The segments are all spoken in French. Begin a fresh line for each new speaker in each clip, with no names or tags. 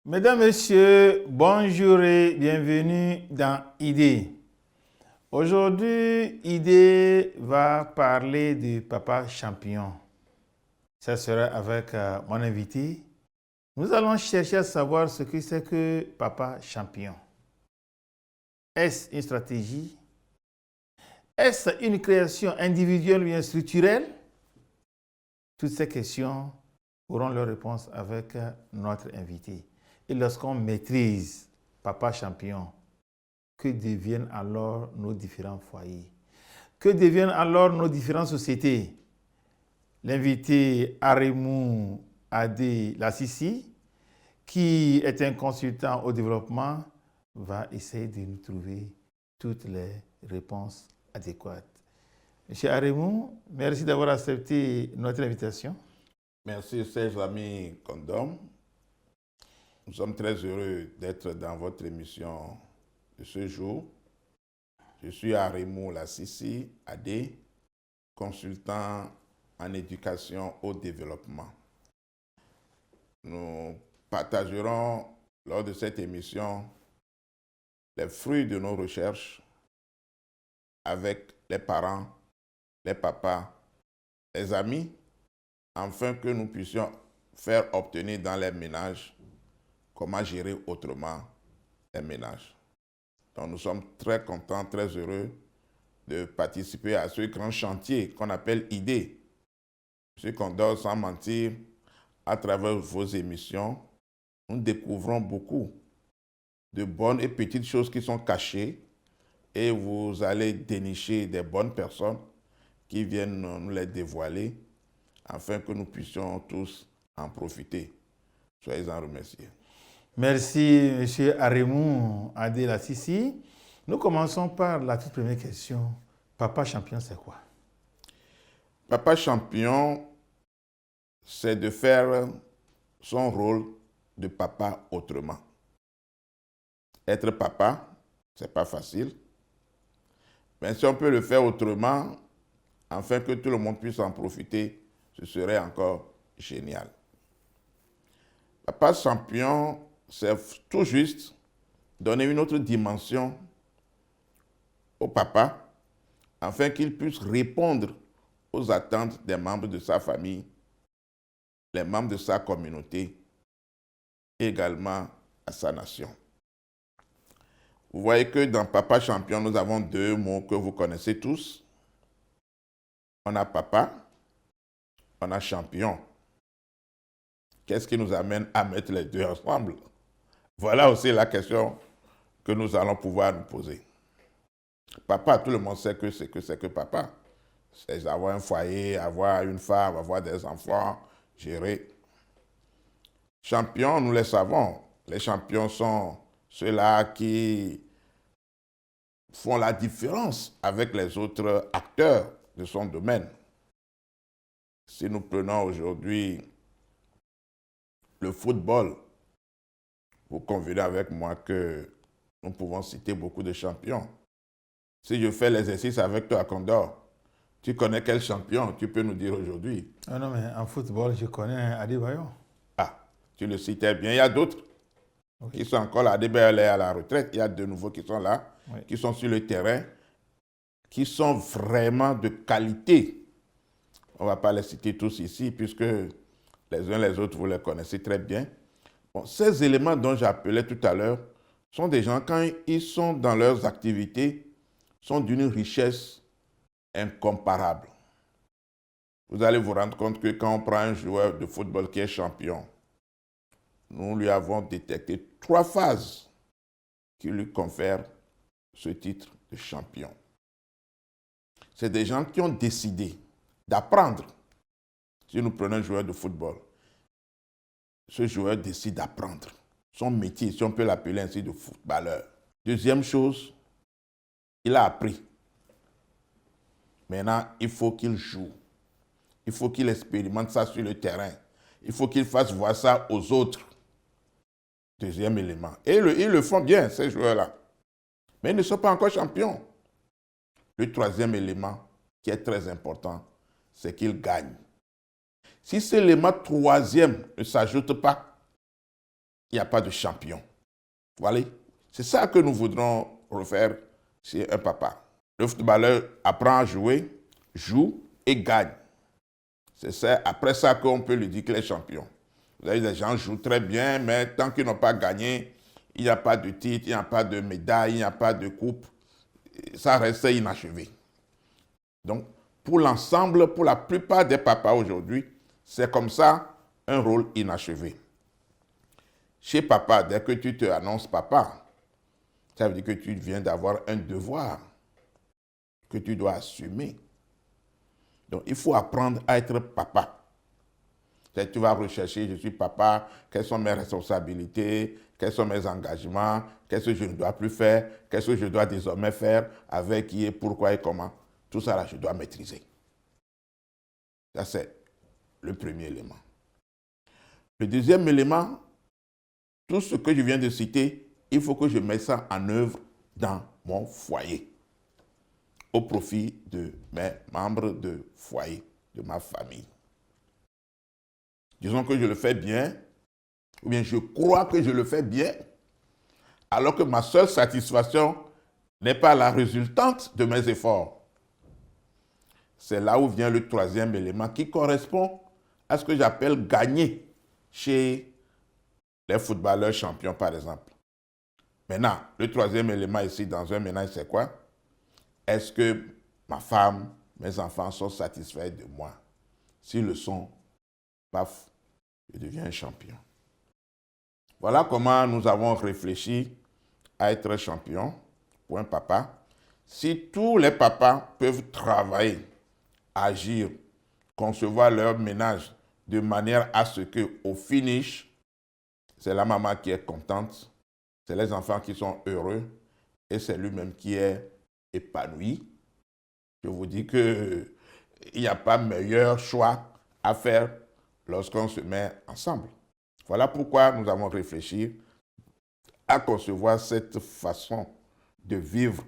Mesdames, Messieurs, bonjour et bienvenue dans Idée. Aujourd'hui, Idée va parler du papa champion. Ça sera avec mon invité. Nous allons chercher à savoir ce que c'est que papa champion. Est-ce une stratégie? Est-ce une création individuelle ou bien structurelle? Toutes ces questions auront leur réponse avec notre invité. Et lorsqu'on maîtrise papa champion, que deviennent alors nos différents foyers? Que deviennent alors nos différentes sociétés? L'invité Aremou Adé Lassisi, qui est un consultant au développement, va essayer de nous trouver toutes les réponses adéquates. Monsieur Aremou, merci d'avoir accepté notre invitation.
Merci, Serge Ami Condom. Nous sommes très heureux d'être dans votre émission de ce jour. Je suis Aremou Lassisi Adé, consultant en éducation au développement. Nous partagerons lors de cette émission les fruits de nos recherches avec les parents, les papas, les amis, afin que nous puissions faire obtenir dans les ménages comment gérer autrement les ménages. Donc nous sommes très contents, très heureux de participer à ce grand chantier qu'on appelle Idée. Ce qu'on doit sans mentir, à travers vos émissions, nous découvrons beaucoup de bonnes et petites choses qui sont cachées et vous allez dénicher des bonnes personnes qui viennent nous les dévoiler afin que nous puissions tous en profiter. Soyez-en remerciés.
Merci, M. Aremou Adé Lassisi. Nous commençons par la toute première question. Papa champion, c'est quoi?
Papa champion, c'est de faire son rôle de papa autrement. Être papa, c'est pas facile. Mais si on peut le faire autrement, afin que tout le monde puisse en profiter, ce serait encore génial. Papa champion, c'est tout juste donner une autre dimension au papa, afin qu'il puisse répondre aux attentes des membres de sa famille, les membres de sa communauté, et également à sa nation. Vous voyez que dans Papa Champion, nous avons deux mots que vous connaissez tous. On a papa, on a champion. Qu'est-ce qui nous amène à mettre les deux ensemble? Voilà aussi la question que nous allons pouvoir nous poser. Papa, tout le monde sait que c'est que papa. C'est avoir un foyer, avoir une femme, avoir des enfants, gérer. Champions, nous les savons. Les champions sont ceux-là qui font la différence avec les autres acteurs de son domaine. Si nous prenons aujourd'hui le football, vous convenez avec moi que nous pouvons citer beaucoup de champions. Si je fais l'exercice avec toi, Condor, tu connais quel champion tu peux nous dire aujourd'hui?
Ah non, mais en football, je connais Adebayo.
Ah, tu le citais bien. Il y a d'autres qui sont encore là. Adebayo est à la retraite. Il y a de nouveaux qui sont là, qui sont sur le terrain, qui sont vraiment de qualité. On ne va pas les citer tous ici, puisque les uns les autres, vous les connaissez très bien. Bon, ces éléments dont j'appelais tout à l'heure sont des gens, quand ils sont dans leurs activités, sont d'une richesse incomparable. Vous allez vous rendre compte que quand on prend un joueur de football qui est champion, nous lui avons détecté 3 phases qui lui confèrent ce titre de champion. C'est des gens qui ont décidé d'apprendre. Si nous prenons un joueur de football, ce joueur décide d'apprendre son métier, si on peut l'appeler ainsi, de footballeur. Deuxième chose, il a appris. Maintenant, il faut qu'il joue. Il faut qu'il expérimente ça sur le terrain. Il faut qu'il fasse voir ça aux autres. Deuxième élément. Et ils le font bien, ces joueurs-là. Mais ils ne sont pas encore champions. Le troisième élément, qui est très important, c'est qu'ils gagnent. Si cet élément troisième ne s'ajoute pas, il n'y a pas de champion. Voilà. C'est ça que nous voudrons refaire chez un papa. Le footballeur apprend à jouer, joue et gagne. C'est ça, après ça qu'on peut lui dire qu'il est champion. Vous avez des gens qui jouent très bien, mais tant qu'ils n'ont pas gagné, il n'y a pas de titre, il n'y a pas de médaille, il n'y a pas de coupe. Ça reste inachevé. Donc, pour l'ensemble, pour la plupart des papas aujourd'hui, c'est comme ça un rôle inachevé. Chez papa, dès que tu te annonces papa, ça veut dire que tu viens d'avoir un devoir que tu dois assumer. Donc, il faut apprendre à être papa. Tu vas rechercher, je suis papa, quelles sont mes responsabilités, quels sont mes engagements, qu'est-ce que je ne dois plus faire, qu'est-ce que je dois désormais faire, avec qui et pourquoi et comment. Tout ça, là, je dois maîtriser. Ça, c'est le premier élément. Le deuxième élément, tout ce que je viens de citer, il faut que je mette ça en œuvre dans mon foyer, au profit de mes membres de foyer, de ma famille. Disons que je le fais bien, ou bien je crois que je le fais bien, alors que ma seule satisfaction n'est pas la résultante de mes efforts. C'est là où vient le troisième élément qui correspond à ce que j'appelle gagner chez les footballeurs champions, par exemple. Maintenant, le troisième élément ici dans un ménage, c'est quoi? Est-ce que ma femme, mes enfants sont satisfaits de moi? S'ils le sont, paf, je deviens un champion. Voilà comment nous avons réfléchi à être champion pour un papa. Si tous les papas peuvent travailler, agir, concevoir leur ménage de manière à ce qu'au finish, c'est la maman qui est contente, c'est les enfants qui sont heureux et c'est lui-même qui est épanoui. Je vous dis qu'il n'y a pas meilleur choix à faire lorsqu'on se met ensemble. Voilà pourquoi nous avons réfléchi à concevoir cette façon de vivre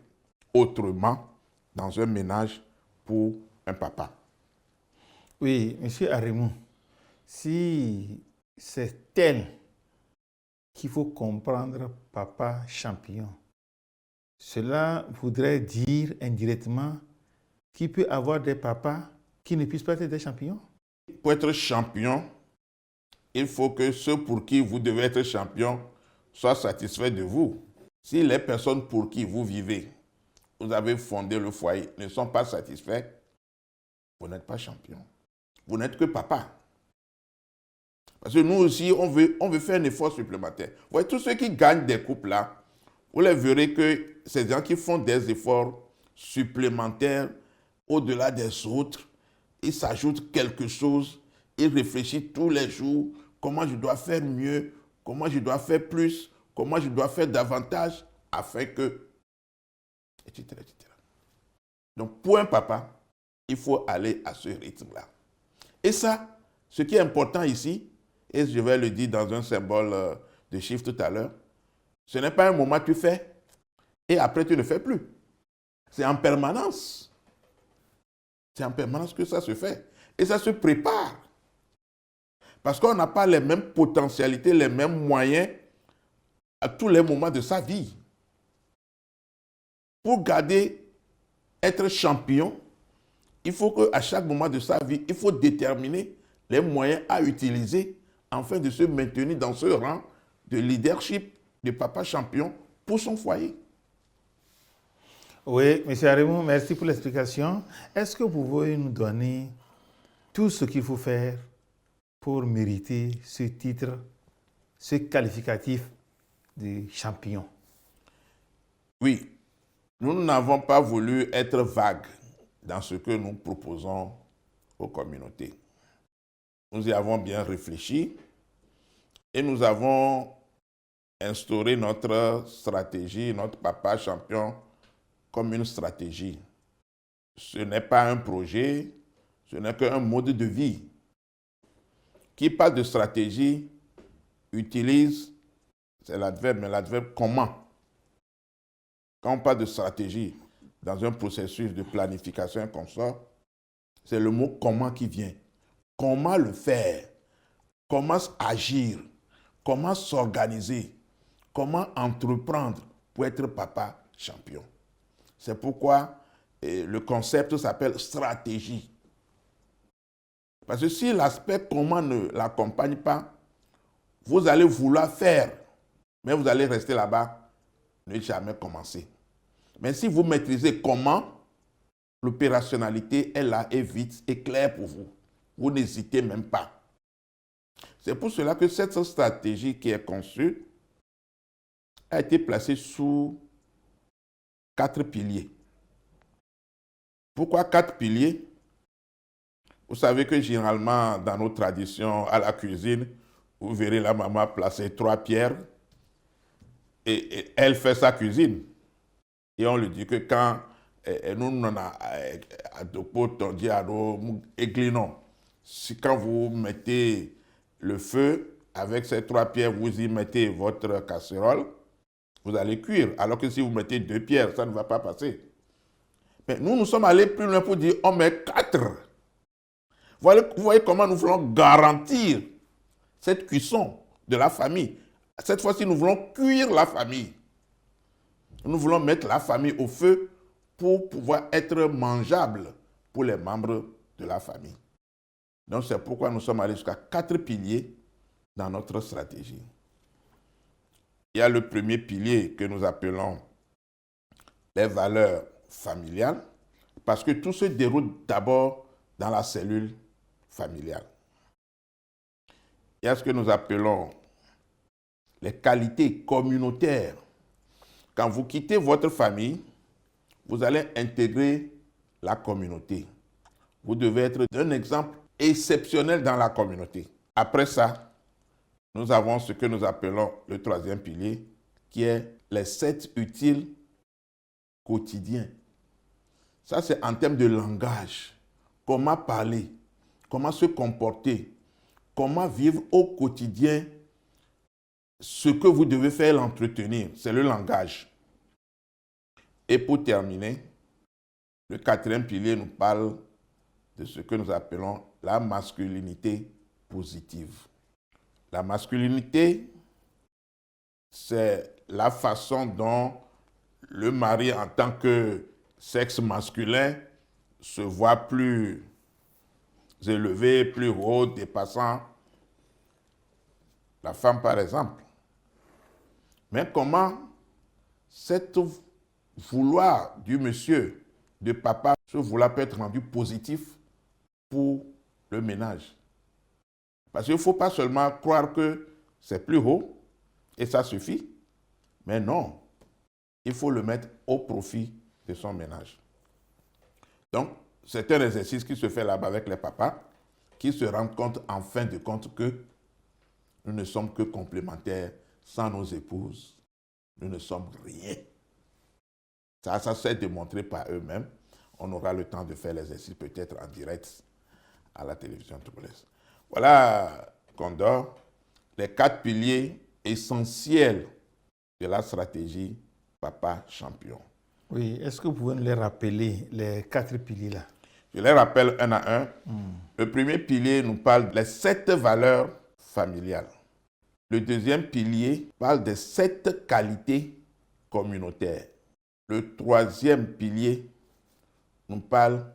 autrement dans un ménage pour un papa.
Oui, M. Arimou, si c'est tel qu'il faut comprendre papa champion, cela voudrait dire indirectement qu'il peut y avoir des papas qui ne puissent pas être des champions?
Pour être champion, il faut que ceux pour qui vous devez être champion soient satisfaits de vous. Si les personnes pour qui vous vivez, vous avez fondé le foyer, ne sont pas satisfaits, vous n'êtes pas champion. Vous n'êtes que papa. Parce que nous aussi, on veut faire un effort supplémentaire. Vous voyez, tous ceux qui gagnent des coupes là, vous les verrez que ces gens qui font des efforts supplémentaires au-delà des autres, ils s'ajoutent quelque chose, ils réfléchissent tous les jours, comment je dois faire mieux, comment je dois faire plus, comment je dois faire davantage, afin que, etc., etc. Donc, pour un papa, il faut aller à ce rythme-là. Et ça, ce qui est important ici, et je vais le dire dans un symbole de chiffre tout à l'heure, ce n'est pas un moment que tu fais et après tu ne fais plus. C'est en permanence. C'est en permanence que ça se fait. Et ça se prépare. Parce qu'on n'a pas les mêmes potentialités, les mêmes moyens à tous les moments de sa vie. Pour garder, être champion, il faut qu'à chaque moment de sa vie, il faut déterminer les moyens à utiliser afin de se maintenir dans ce rang de leadership de papa champion pour son foyer.
Oui, M. Arimou, merci pour l'explication. Est-ce que vous pouvez nous donner tout ce qu'il faut faire pour mériter ce titre, ce qualificatif de champion?
Oui, nous n'avons pas voulu être vagues dans ce que nous proposons aux communautés. Nous y avons bien réfléchi et nous avons instauré notre stratégie, notre papa champion, comme une stratégie. Ce n'est pas un projet, ce n'est qu'un mode de vie. Qui parle de stratégie utilise, c'est l'adverbe, mais l'adverbe comment. Quand on parle de stratégie dans un processus de planification comme ça, c'est le mot comment qui vient. Comment le faire? Comment agir? comment s'organiser, comment entreprendre pour être papa champion. C'est pourquoi le concept s'appelle stratégie. Parce que si l'aspect comment ne l'accompagne pas, vous allez vouloir faire, mais vous allez rester là-bas, ne jamais commencer. Mais si vous maîtrisez comment, l'opérationnalité est là, est vite, est claire pour vous. Vous n'hésitez même pas. C'est pour cela que cette stratégie qui est conçue a été placée sous 4 piliers. Pourquoi 4 piliers? Vous savez que généralement, dans nos traditions, à la cuisine, vous verrez la maman placer 3 pierres et elle fait sa cuisine. Et on lui dit que quand nous on a quand vous mettez le feu avec ces 3 pierres, vous y mettez votre casserole, vous allez cuire. Alors que si vous mettez 2 pierres, ça ne va pas passer. Mais nous sommes allés plus loin pour dire on met 4. Vous voyez comment nous voulons garantir cette cuisson de la famille. Cette fois-ci, nous voulons cuire la famille. Nous voulons mettre la famille au feu pour pouvoir être mangeable pour les membres de la famille. Donc, c'est pourquoi nous sommes allés jusqu'à 4 piliers dans notre stratégie. Il y a le premier pilier que nous appelons les valeurs familiales, parce que tout se déroule d'abord dans la cellule familiale. Il y a ce que nous appelons les qualités communautaires. Quand vous quittez votre famille, vous allez intégrer la communauté. Vous devez être un exemple exceptionnel dans la communauté. Après ça, nous avons ce que nous appelons le 3e pilier, qui est les 7 utiles quotidiens. Ça, c'est en termes de langage. Comment parler, comment se comporter, comment vivre au quotidien. Ce que vous devez faire l'entretenir, c'est le langage. Et pour terminer, le 4e pilier nous parle de ce que nous appelons la masculinité positive. La masculinité, c'est la façon dont le mari, en tant que sexe masculin, se voit plus élevé, plus haut, dépassant la femme, par exemple. Mais comment cette vouloir du monsieur, de papa, ce vouloir peut être rendu positif pour le ménage? Parce qu'il ne faut pas seulement croire que c'est plus haut et ça suffit, mais non, il faut le mettre au profit de son ménage. Donc, c'est un exercice qui se fait là-bas avec les papas, qui se rendent compte en fin de compte que nous ne sommes que complémentaires. Sans nos épouses, nous ne sommes rien. Ça s'est démontré par eux-mêmes. On aura le temps de faire l'exercice peut-être en direct à la télévision togolaise. Voilà, Condor, les 4 piliers essentiels de la stratégie Papa Champion.
Oui, est-ce que vous pouvez nous les rappeler, les 4 piliers-là?
Je les rappelle un à un. Le premier pilier nous parle des 7 valeurs familiales. Le deuxième pilier parle des 7 qualités communautaires. Le 3e pilier nous parle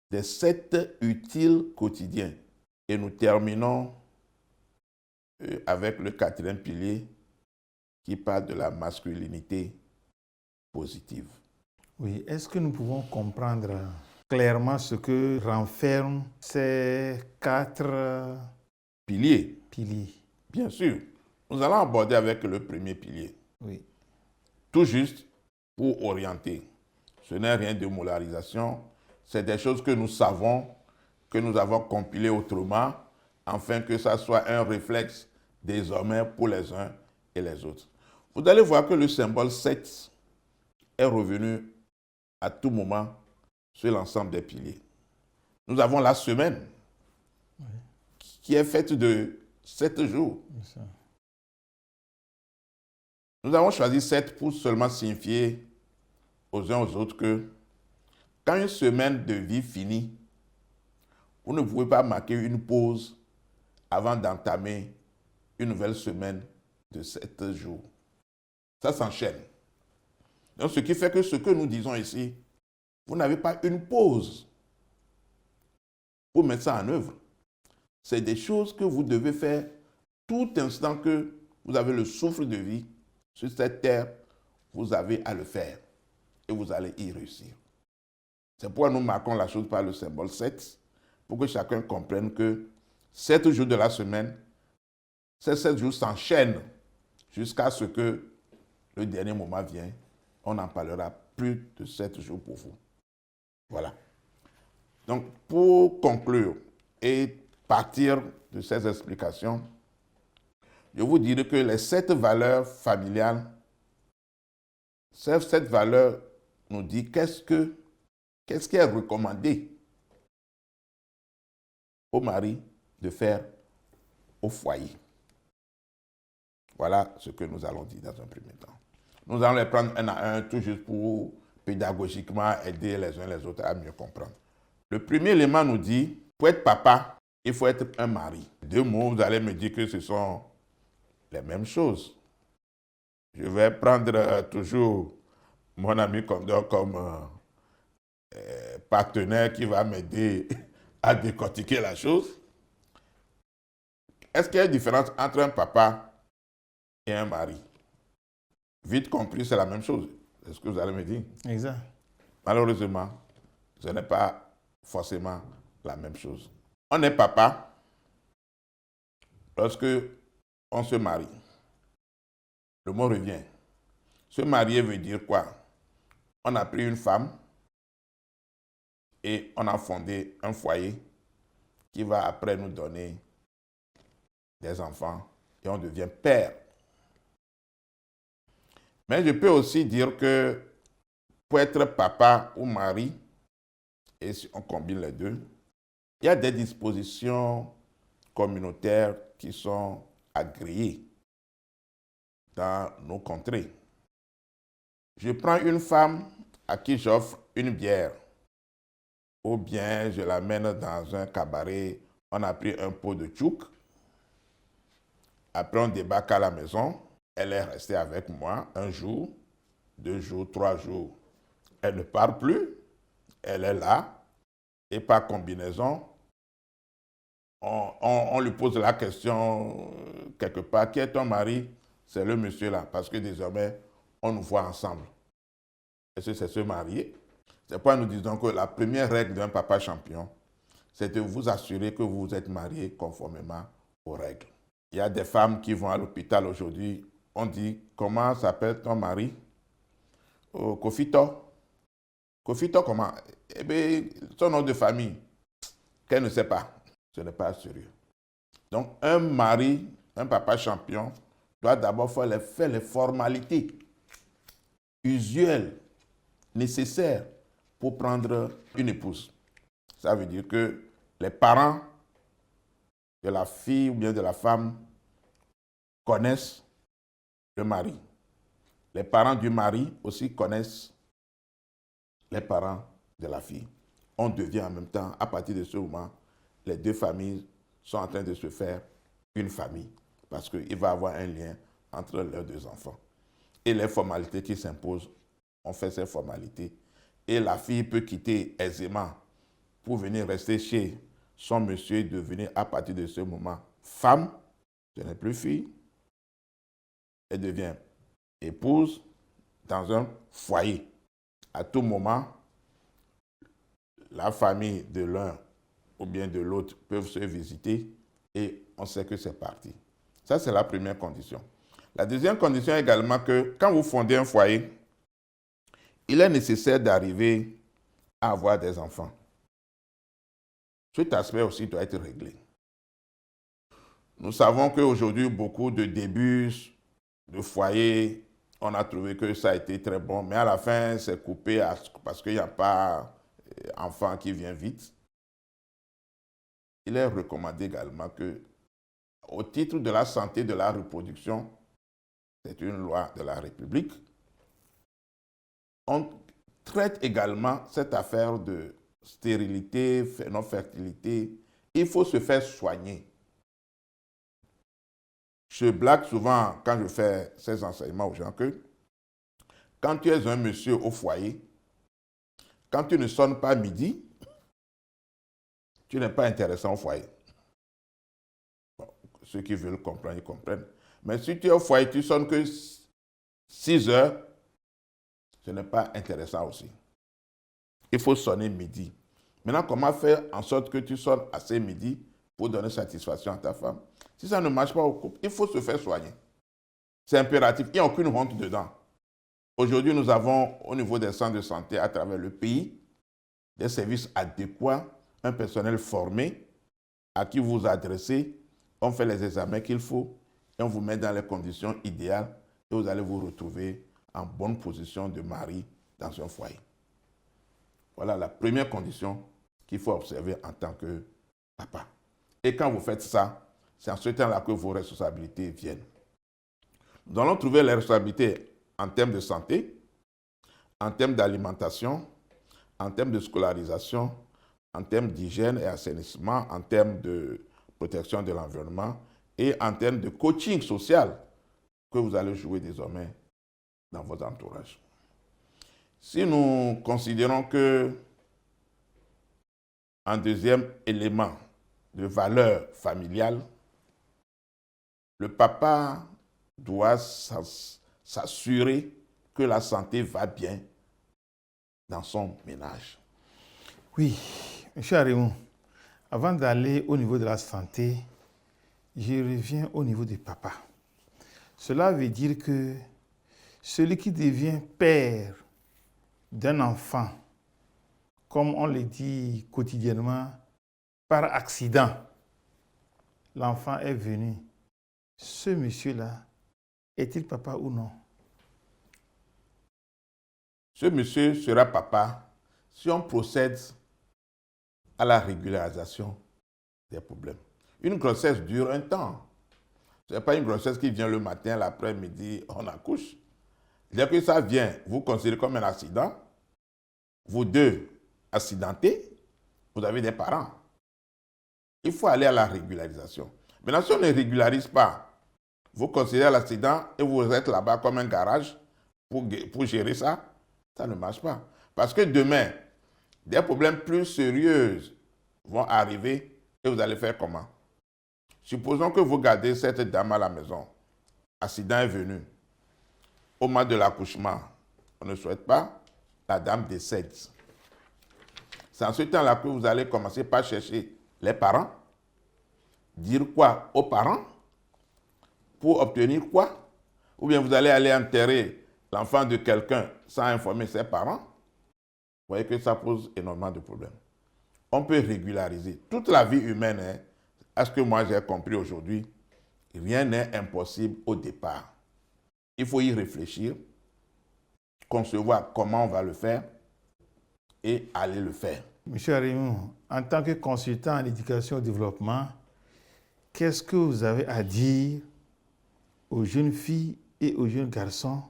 des 7 utiles quotidiens. Et nous terminons avec le 4e pilier qui parle de la masculinité positive.
Oui, est-ce que nous pouvons comprendre clairement ce que renferment ces 4
piliers?
Bien
sûr. Nous allons aborder avec le premier pilier.
Oui.
Tout juste pour orienter. Ce n'est rien de molarisation. C'est des choses que nous savons, que nous avons compilées autrement, afin que ça soit un réflexe désormais pour les uns et les autres. Vous allez voir que le symbole 7 est revenu à tout moment sur l'ensemble des piliers. Nous avons la semaine, qui est faite de 7 jours. Nous avons choisi 7 pour seulement signifier aux uns aux autres que quand une semaine de vie finit, vous ne pouvez pas marquer une pause avant d'entamer une nouvelle semaine de 7 jours. Ça s'enchaîne. Donc, ce qui fait que ce que nous disons ici, vous n'avez pas une pause pour mettre ça en œuvre. C'est des choses que vous devez faire tout instant que vous avez le souffle de vie sur cette terre, vous avez à le faire et vous allez y réussir. C'est pourquoi nous marquons la chose par le symbole 7, pour que chacun comprenne que 7 jours de la semaine, ces 7 jours s'enchaînent jusqu'à ce que le dernier moment vienne. On n'en parlera plus de 7 jours pour vous. Voilà. Donc, pour conclure et partir de ces explications, je vous dirai que les 7 valeurs familiales, ces 7 valeurs nous disent qu'est-ce qui est recommandé au mari de faire au foyer. Voilà ce que nous allons dire dans un premier temps. Nous allons les prendre un à un, tout juste pour pédagogiquement aider les uns les autres à mieux comprendre. Le premier élément nous dit, pour être papa, il faut être un mari. 2 mots, vous allez me dire que ce sont les mêmes choses. Je vais prendre toujours mon ami Condor comme partenaire qui va m'aider à décortiquer la chose. Est-ce qu'il y a une différence entre un papa et un mari? Vite compris, c'est la même chose. C'est ce que vous allez me dire.
Exact.
Malheureusement, ce n'est pas forcément la même chose. On est papa lorsque on se marie. Le mot revient. Se marier veut dire quoi? On a pris une femme et on a fondé un foyer qui va après nous donner des enfants et on devient père. Mais je peux aussi dire que pour être papa ou mari, et si on combine les deux, il y a des dispositions communautaires qui sont agréées dans nos contrées. Je prends une femme à qui j'offre une bière, ou bien je l'amène dans un cabaret, on a pris un pot de tchouk, après on débarque à la maison, elle est restée avec moi 1 jour, 2 jours, 3 jours. Elle ne part plus, elle est là, et par combinaison, on lui pose la question quelque part, qui est ton mari? C'est le monsieur là, parce que désormais, on nous voit ensemble. Est-ce que c'est se marier? C'est pourquoi nous disons que la première règle d'un papa champion, c'est de vous assurer que vous vous êtes marié conformément aux règles. Il y a des femmes qui vont à l'hôpital aujourd'hui, on dit, comment s'appelle ton mari? Oh, Kofito. Kofito comment? Eh bien, son nom de famille, qu'elle ne sait pas. Ce n'est pas sérieux. Donc, un mari, un papa champion, doit d'abord faire les formalités usuelles, nécessaires pour prendre une épouse. Ça veut dire que les parents de la fille ou bien de la femme connaissent le mari. Les parents du mari aussi connaissent les parents de la fille. On devient en même temps, à partir de ce moment, les 2 familles sont en train de se faire une famille parce qu'il va y avoir un lien entre leurs 2 enfants. Et les formalités qui s'imposent, on fait ces formalités. Et la fille peut quitter aisément pour venir rester chez son monsieur et devenir à partir de ce moment femme. Ce n'est plus fille. Elle devient épouse dans un foyer. À tout moment, la famille de l'un ou bien de l'autre peuvent se visiter et on sait que c'est parti. Ça, c'est la première condition. La deuxième condition est également que quand vous fondez un foyer, il est nécessaire d'arriver à avoir des enfants. Cet aspect aussi doit être réglé. Nous savons qu'aujourd'hui, beaucoup de débuts de foyers, on a trouvé que ça a été très bon, mais à la fin, c'est coupé parce qu'il n'y a pas d'enfant qui vient vite. Il est recommandé également que, au titre de la santé de la reproduction, c'est une loi de la République, on traite également cette affaire de stérilité, non-fertilité. Il faut se faire soigner. Je blague souvent quand je fais ces enseignements aux gens que quand tu es un monsieur au foyer, quand tu ne sonnes pas midi, tu n'es pas intéressant au foyer. Bon, ceux qui veulent comprendre, ils comprennent. Mais si tu es au foyer, tu sonnes que 6 heures, ce n'est pas intéressant aussi. Il faut sonner midi. Maintenant, comment faire en sorte que tu sonnes assez midi pour donner satisfaction à ta femme? Si ça ne marche pas au couple, il faut se faire soigner. C'est impératif. Il n'y a aucune honte dedans. Aujourd'hui, nous avons au niveau des centres de santé à travers le pays des services adéquats, un personnel formé à qui vous vous adressez, on fait les examens qu'il faut et on vous met dans les conditions idéales et vous allez vous retrouver en bonne position de mari dans un foyer. Voilà la première condition qu'il faut observer en tant que papa. Et quand vous faites ça, c'est en ce temps-là que vos responsabilités viennent. Nous allons trouver les responsabilités en termes de santé, en termes d'alimentation, en termes de scolarisation, en termes d'hygiène et assainissement, en termes de protection de l'environnement et en termes de coaching social que vous allez jouer désormais dans votre entourage. Si nous considérons que un deuxième élément de valeur familiale, le papa doit s'assurer que la santé va bien dans son ménage.
Oui, M. Arimou, avant d'aller au niveau de la santé, je reviens au niveau du papa. Cela veut dire que celui qui devient père d'un enfant, comme on le dit quotidiennement, par accident, l'enfant est venu. Ce monsieur-là, est-il papa ou non?
Ce monsieur sera papa si on procède à la régularisation des problèmes. Une grossesse dure un temps. Ce n'est pas une grossesse qui vient le matin, l'après-midi, on accouche. Dès que ça vient, vous considérez comme un accident. Vous deux, accidentés, vous avez des parents. Il faut aller à la régularisation. Maintenant, si on ne régularise pas, vous considérez l'accident et vous êtes là-bas comme un garage pour gérer ça, ça ne marche pas. Parce que demain, des problèmes plus sérieux vont arriver et vous allez faire comment? Supposons que vous gardez cette dame à la maison. Accident est venu. Au moment de l'accouchement, on ne souhaite pas, la dame décède. C'est en ce temps-là que vous allez commencer par chercher les parents, dire quoi aux parents, pour obtenir quoi? Ou bien vous allez aller enterrer l'enfant de quelqu'un sans informer ses parents. Vous voyez que ça pose énormément de problèmes. On peut régulariser. Toute la vie humaine, à ce que moi j'ai compris aujourd'hui, rien n'est impossible au départ. Il faut y réfléchir, concevoir comment on va le faire et aller le faire.
Monsieur Arimou, en tant que consultant en éducation et développement, qu'est-ce que vous avez à dire aux jeunes filles et aux jeunes garçons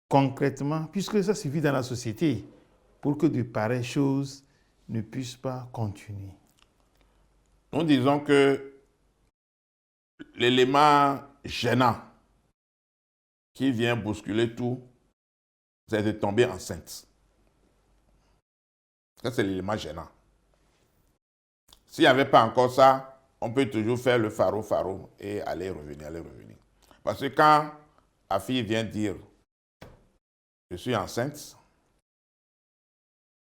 concrètement, puisque ça suffit dans la société, pour que de pareilles choses ne puissent pas continuer?
Nous disons que l'élément gênant qui vient bousculer tout, c'est de tomber enceinte. Ça, c'est l'élément gênant. S'il n'y avait pas encore ça, on peut toujours faire le faro et aller revenir. Parce que quand la fille vient dire « je suis enceinte »,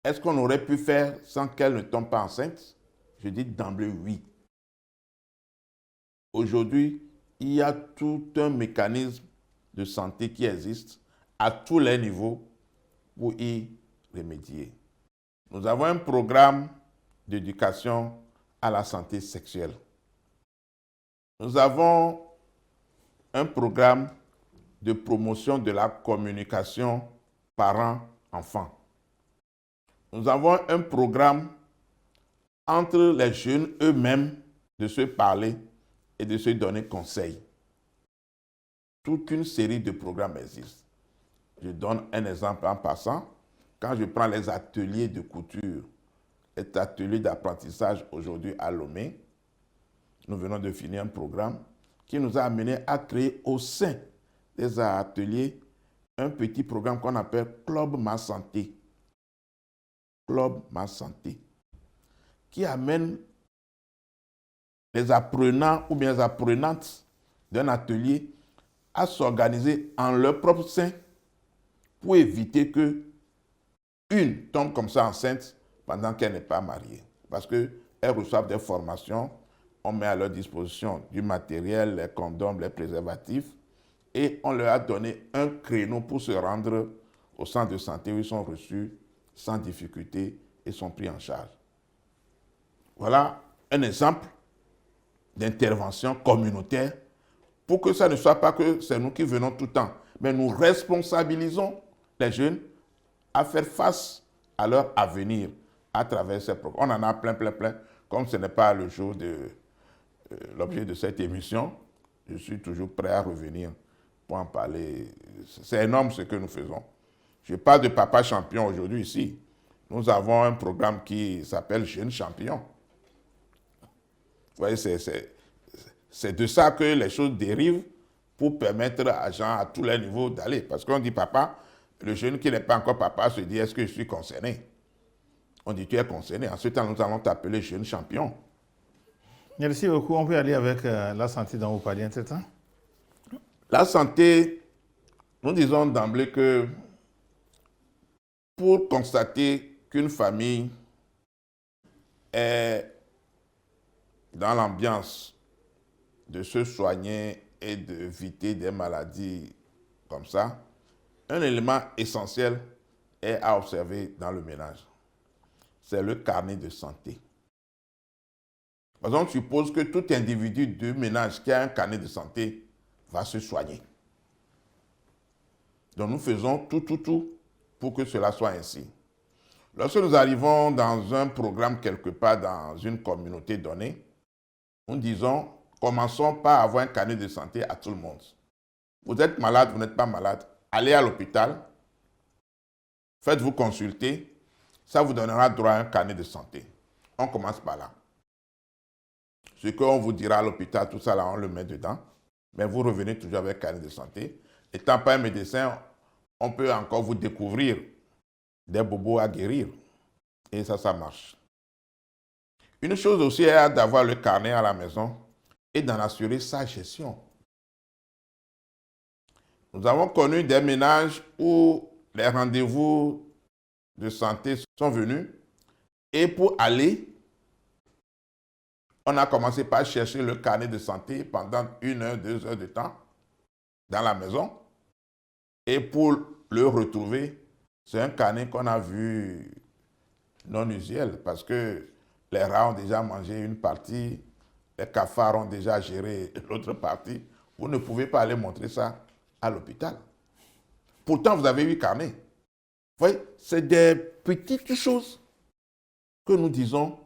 est-ce qu'on aurait pu faire sans qu'elle ne tombe pas enceinte? Je dis d'emblée oui. Aujourd'hui, il y a tout un mécanisme de santé qui existe à tous les niveaux pour y remédier. Nous avons un programme d'éducation à la santé sexuelle. Nous avons un programme de promotion de la communication parents-enfants. Nous avons un programme entre les jeunes eux-mêmes de se parler et de se donner conseil. Toute une série de programmes existent. Je donne un exemple en passant. Quand je prends les ateliers de couture, les ateliers d'apprentissage aujourd'hui à Lomé, nous venons de finir un programme qui nous a amené à créer au sein des ateliers un petit programme qu'on appelle Club Ma Santé. Club Ma Santé, qui amène les apprenants ou bien les apprenantes d'un atelier à s'organiser en leur propre sein pour éviter que une tombe comme ça enceinte pendant qu'elle n'est pas mariée. Parce qu'elles reçoivent des formations, on met à leur disposition du matériel, les condoms, les préservatifs, et on leur a donné un créneau pour se rendre au centre de santé où ils sont reçus sans difficulté et sont pris en charge. Voilà un exemple d'intervention communautaire pour que ça ne soit pas que c'est nous qui venons tout le temps, mais nous responsabilisons les jeunes à faire face à leur avenir à travers ces programmes. On en a plein. Comme ce n'est pas le jour de l'objet de cette émission, je suis toujours prêt à revenir pour en parler. C'est énorme ce que nous faisons. Je parle de Papa Champion aujourd'hui ici. Nous avons un programme qui s'appelle Jeunes Champions. Vous voyez, c'est de ça que les choses dérivent pour permettre à gens à tous les niveaux d'aller. Parce qu'on dit papa, le jeune qui n'est pas encore papa se dit est-ce que je suis concerné? On dit tu es concerné. Ensuite, nous allons t'appeler jeune champion.
Merci beaucoup. On peut aller avec la santé dont vous parliez entre-temps.
La santé, nous disons d'emblée que pour constater qu'une famille est dans l'ambiance de se soigner et d'éviter des maladies comme ça, un élément essentiel est à observer dans le ménage. C'est le carnet de santé. Par exemple, on suppose que tout individu de ménage qui a un carnet de santé va se soigner. Donc nous faisons tout pour que cela soit ainsi. Lorsque nous arrivons dans un programme quelque part dans une communauté donnée, nous disons, commençons par avoir un carnet de santé à tout le monde. Vous êtes malade, vous n'êtes pas malade, allez à l'hôpital, faites-vous consulter, ça vous donnera droit à un carnet de santé. On commence par là. Ce qu'on vous dira à l'hôpital, tout ça là, on le met dedans, mais vous revenez toujours avec un carnet de santé. Étant pas un médecin, on peut encore vous découvrir des bobos à guérir. Et ça marche. Une chose aussi est d'avoir le carnet à la maison et d'en assurer sa gestion. Nous avons connu des ménages où les rendez-vous de santé sont venus et pour aller, on a commencé par chercher le carnet de santé pendant 1 heure, 2 heures de temps dans la maison. Et pour le retrouver, c'est un carnet qu'on a vu non usuel parce que les rats ont déjà mangé une partie, les cafards ont déjà géré l'autre partie. Vous ne pouvez pas aller montrer ça à l'hôpital. Pourtant, vous avez 8 carnets. Vous voyez, c'est des petites choses que nous disons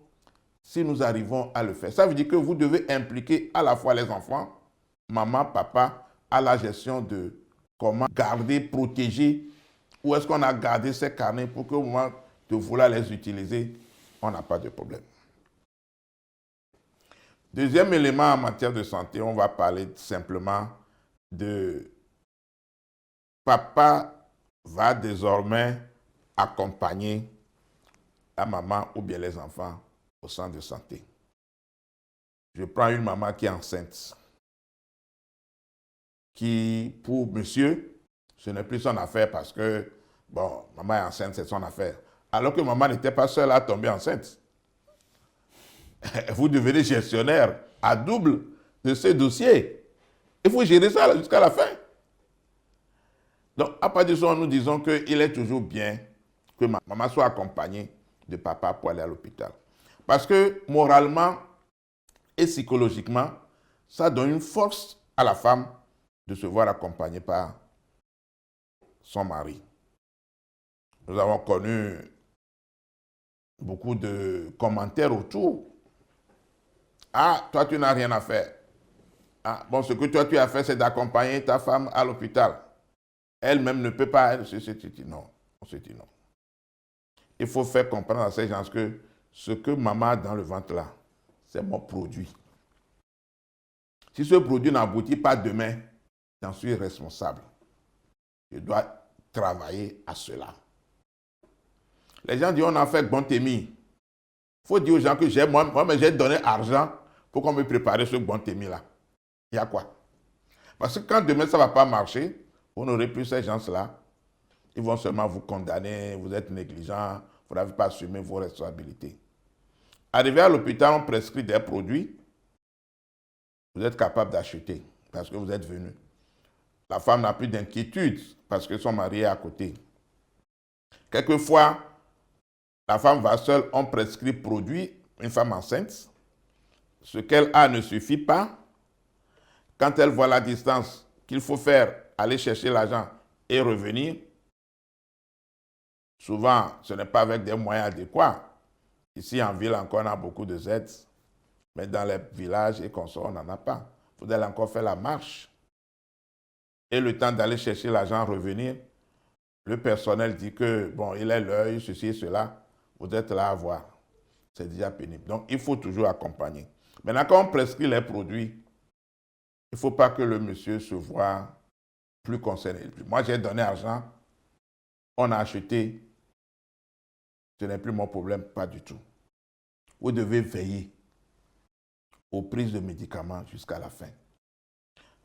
si nous arrivons à le faire. Ça veut dire que vous devez impliquer à la fois les enfants, maman, papa, à la gestion de comment garder, protéger, où est-ce qu'on a gardé ces carnets pour qu'au moment de vouloir les utiliser, on n'a pas de problème. Deuxième élément en matière de santé, on va parler simplement de papa va désormais accompagner la maman ou bien les enfants au centre de santé. Je prends une maman qui est enceinte, qui, pour monsieur, ce n'est plus son affaire parce que, bon, maman est enceinte, c'est son affaire. Alors que maman n'était pas seule à tomber enceinte. Vous devenez gestionnaire à double de ce dossier. Il faut gérer ça jusqu'à la fin. Donc, à partir de ça, nous disons qu'il est toujours bien que maman soit accompagnée de papa pour aller à l'hôpital. Parce que moralement et psychologiquement, ça donne une force à la femme de se voir accompagnée par son mari. Nous avons connu beaucoup de commentaires autour. Ah, toi, tu n'as rien à faire. Ah, bon, ce que toi, tu as fait, c'est d'accompagner ta femme à l'hôpital. Elle-même ne peut pas. On se dit non. Il faut faire comprendre à ces gens que ce que maman a dans le ventre là, c'est mon produit. Si ce produit n'aboutit pas demain, j'en suis responsable. Je dois travailler à cela. Les gens disent, on a fait Bontémi. Il faut dire aux gens que j'ai donné argent pour qu'on me prépare ce Bontémi-là. Il y a quoi? Parce que quand demain ça ne va pas marcher, vous n'aurez plus ces gens-là. Ils vont seulement vous condamner, vous êtes négligent, vous n'avez pas assumé vos responsabilités. Arrivé à l'hôpital, on prescrit des produits. Vous êtes capable d'acheter parce que vous êtes venu. La femme n'a plus d'inquiétude parce que son mari est à côté. Quelquefois, la femme va seule, on prescrit produit, une femme enceinte. Ce qu'elle a ne suffit pas. Quand elle voit la distance qu'il faut faire, aller chercher l'argent et revenir, souvent, ce n'est pas avec des moyens adéquats. Ici, en ville, encore, on a beaucoup de aides. Mais dans les villages et consorts, on n'en a pas. Il faut aller encore faire la marche. Et le temps d'aller chercher l'argent, revenir, le personnel dit que, bon, il est l'œil, ceci et cela. Vous êtes là à voir. C'est déjà pénible. Donc, il faut toujours accompagner. Maintenant, quand on prescrit les produits, il ne faut pas que le monsieur se voit plus concerné. Moi, j'ai donné argent, on a acheté, ce n'est plus mon problème, pas du tout. Vous devez veiller aux prises de médicaments jusqu'à la fin.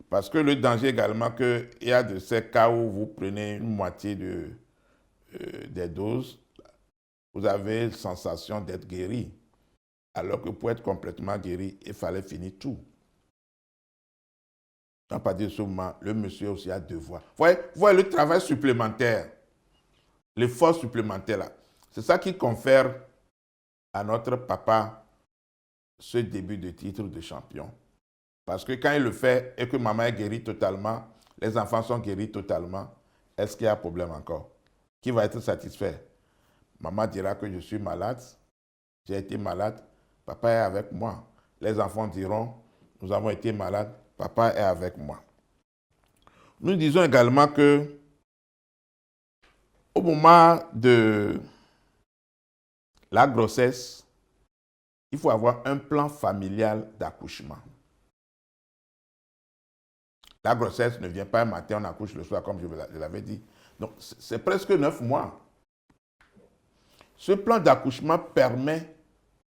Parce que le danger également, qu'il y a de ces cas où vous prenez une moitié des doses, vous avez la sensation d'être guéri. Alors que pour être complètement guéri, il fallait finir tout. À partir de ce moment, le monsieur aussi a devoir. Vous voyez le travail supplémentaire, l'effort supplémentaire là. C'est ça qui confère à notre papa ce début de titre de champion. Parce que quand il le fait et que maman est guérie totalement, les enfants sont guéris totalement, est-ce qu'il y a un problème encore? Qui va être satisfait? Maman dira que je suis malade, j'ai été malade, papa est avec moi. Les enfants diront, nous avons été malades, papa est avec moi. Nous disons également que au moment de la grossesse, il faut avoir un plan familial d'accouchement. La grossesse ne vient pas un matin, on accouche le soir, comme je l'avais dit. Donc, c'est presque 9 mois. Ce plan d'accouchement permet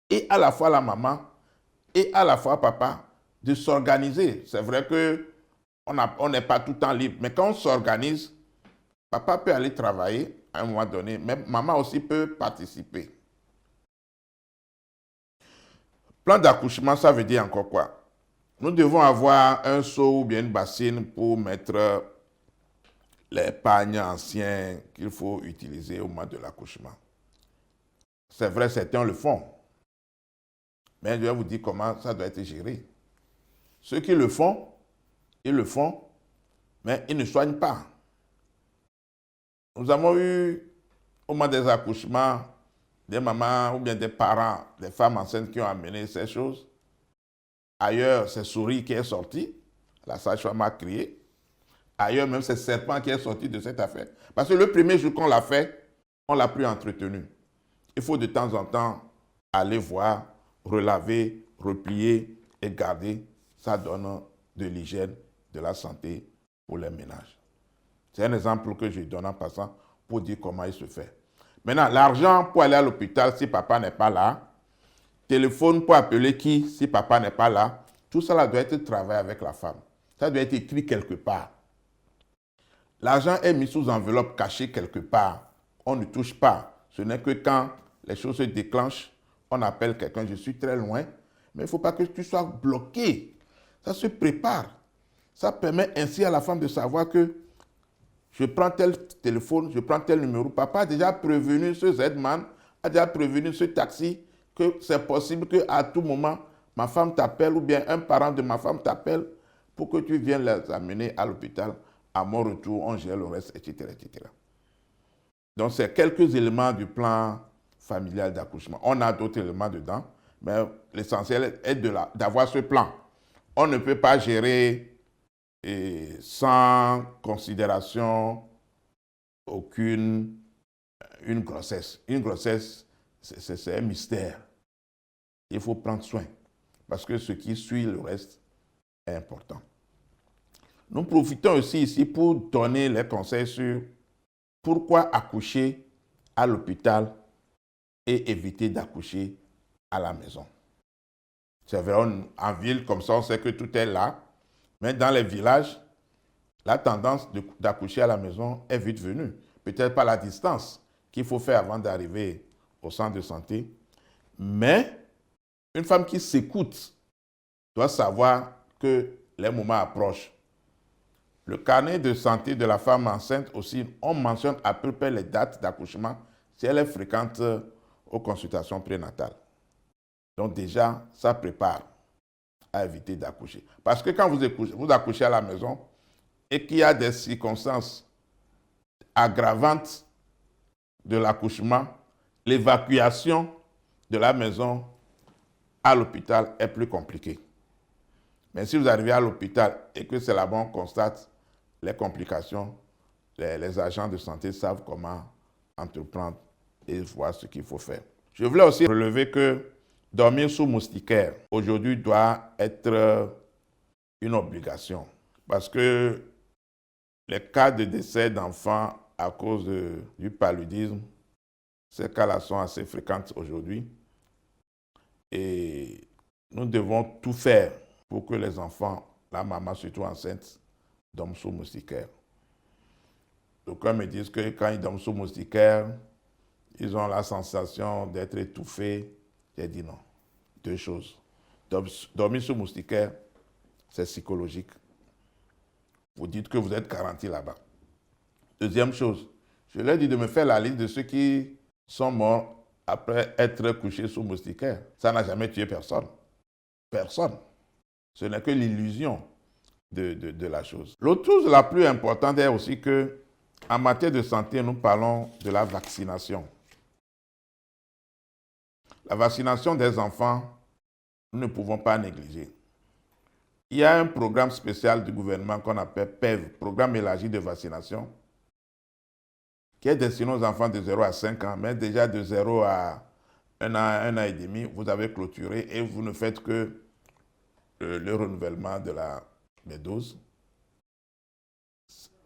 et à la fois la maman et à la fois papa de s'organiser. C'est vrai qu'on n'est pas tout le temps libre, mais quand on s'organise, papa peut aller travailler à un moment donné, mais maman aussi peut participer. Plan d'accouchement, ça veut dire encore quoi? Nous devons avoir un seau ou bien une bassine pour mettre les pagnes anciens qu'il faut utiliser au moment de l'accouchement. C'est vrai, certains le font. Mais je vais vous dire comment ça doit être géré. Ceux qui le font, ils le font, mais ils ne soignent pas. Nous avons eu, au moment des accouchements, des mamans ou bien des parents, des femmes enceintes qui ont amené ces choses. Ailleurs, c'est souris qui est sorti. La sage-femme a crié. Ailleurs, même c'est serpent qui est sorti de cette affaire. Parce que le premier jour qu'on l'a fait, on ne l'a plus entretenu. Il faut de temps en temps aller voir, relaver, replier et garder. Ça donne de l'hygiène, de la santé pour les ménages. C'est un exemple que je donne en passant pour dire comment il se fait. Maintenant, l'argent pour aller à l'hôpital si papa n'est pas là, téléphone pour appeler qui si papa n'est pas là, tout ça doit être travaillé avec la femme. Ça doit être écrit quelque part. L'argent est mis sous enveloppe cachée quelque part. On ne touche pas. Ce n'est que quand les choses se déclenchent, on appelle quelqu'un, je suis très loin, mais il ne faut pas que tu sois bloqué. Ça se prépare. Ça permet ainsi à la femme de savoir que je prends tel téléphone, je prends tel numéro. Papa a déjà prévenu ce Z-Man, a déjà prévenu ce taxi, que c'est possible qu'à tout moment, ma femme t'appelle ou bien un parent de ma femme t'appelle pour que tu viennes les amener à l'hôpital. À mon retour, on gère le reste, etc., etc. Donc, c'est quelques éléments du plan familial d'accouchement. On a d'autres éléments dedans, mais l'essentiel est d'avoir ce plan. On ne peut pas gérer sans considération aucune une grossesse. Une grossesse, c'est un mystère. Il faut prendre soin. Parce que ce qui suit le reste, est important. Nous profitons aussi ici pour donner les conseils sur pourquoi accoucher à l'hôpital et éviter d'accoucher à la maison. C'est vrai, en ville, comme ça, on sait que tout est là. Mais dans les villages, la tendance d'accoucher à la maison est vite venue. Peut-être pas la distance qu'il faut faire avant d'arriver au centre de santé. Mais une femme qui s'écoute doit savoir que les moments approchent. Le carnet de santé de la femme enceinte aussi, on mentionne à peu près les dates d'accouchement si elle est fréquente aux consultations prénatales. Donc déjà, ça prépare à éviter d'accoucher. Parce que quand vous accouchez à la maison et qu'il y a des circonstances aggravantes de l'accouchement, l'évacuation de la maison à l'hôpital est plus compliquée. Mais si vous arrivez à l'hôpital et que c'est là-bas on constate les complications, les agents de santé savent comment entreprendre et voir ce qu'il faut faire. Je voulais aussi relever que dormir sous moustiquaire, aujourd'hui, doit être une obligation. Parce que les cas de décès d'enfants à cause du paludisme, ces cas-là sont assez fréquents aujourd'hui. Et nous devons tout faire pour que les enfants, la maman surtout enceinte, dorment sous moustiquaire. D'aucuns me disent que quand ils dorment sous moustiquaire, ils ont la sensation d'être étouffés. J'ai dit non. Deux choses. Dormir sous moustiquaire, c'est psychologique. Vous dites que vous êtes garanti là-bas. Deuxième chose, je leur ai dit de me faire la liste de ceux qui sont morts après être couchés sous moustiquaire. Ça n'a jamais tué personne. Personne. Ce n'est que l'illusion de la chose. L'autre chose la plus importante est aussi que, en matière de santé, nous parlons de la vaccination. La vaccination des enfants, nous ne pouvons pas négliger. Il y a un programme spécial du gouvernement qu'on appelle PEV, Programme élargi de vaccination, qui est destiné aux enfants de 0 à 5 ans, mais déjà de 0 à 1 an et demi, vous avez clôturé et vous ne faites que le renouvellement des doses.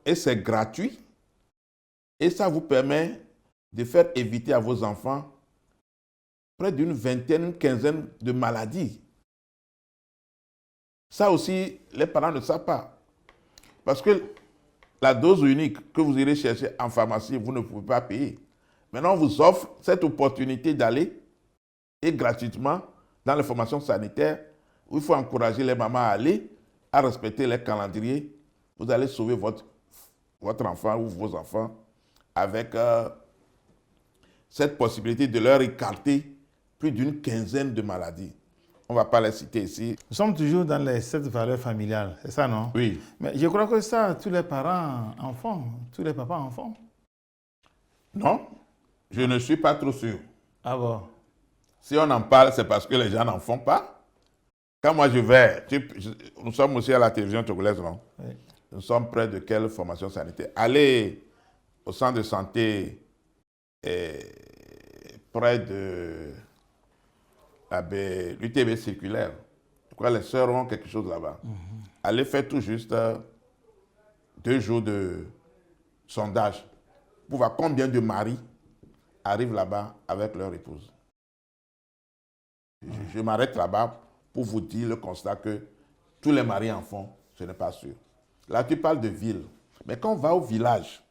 Et c'est gratuit. Et ça vous permet de faire éviter à vos enfants près d'une vingtaine, une quinzaine de maladies. Ça aussi, les parents ne savent pas. Parce que la dose unique que vous irez chercher en pharmacie, vous ne pouvez pas payer. Maintenant, on vous offre cette opportunité d'aller et gratuitement dans les formations sanitaires où il faut encourager les mamans à aller, à respecter les calendriers. Vous allez sauver votre enfant ou vos enfants avec cette possibilité de leur écarter plus d'une quinzaine de maladies. On ne va pas les citer ici.
Nous sommes toujours dans les 7 valeurs familiales, c'est ça, non?
Oui.
Mais je crois que ça, tous les parents en font, tous les papas en font.
Non, je ne suis pas trop sûr.
Ah bon?
Si on en parle, c'est parce que les gens n'en font pas. Quand moi je vais, nous sommes aussi à la télévision togolaise, non?
Oui.
Nous sommes près de quelle formation sanitaire? Allez au centre de santé près de l'UTB circulaire. Je crois que les sœurs ont quelque chose là-bas. Allez faire tout juste 2 jours de sondage pour voir combien de maris arrivent là-bas avec leur épouse. Je m'arrête là-bas pour vous dire le constat que tous les maris en font, ce n'est pas sûr. Là, tu parles de ville. Mais quand on va au village,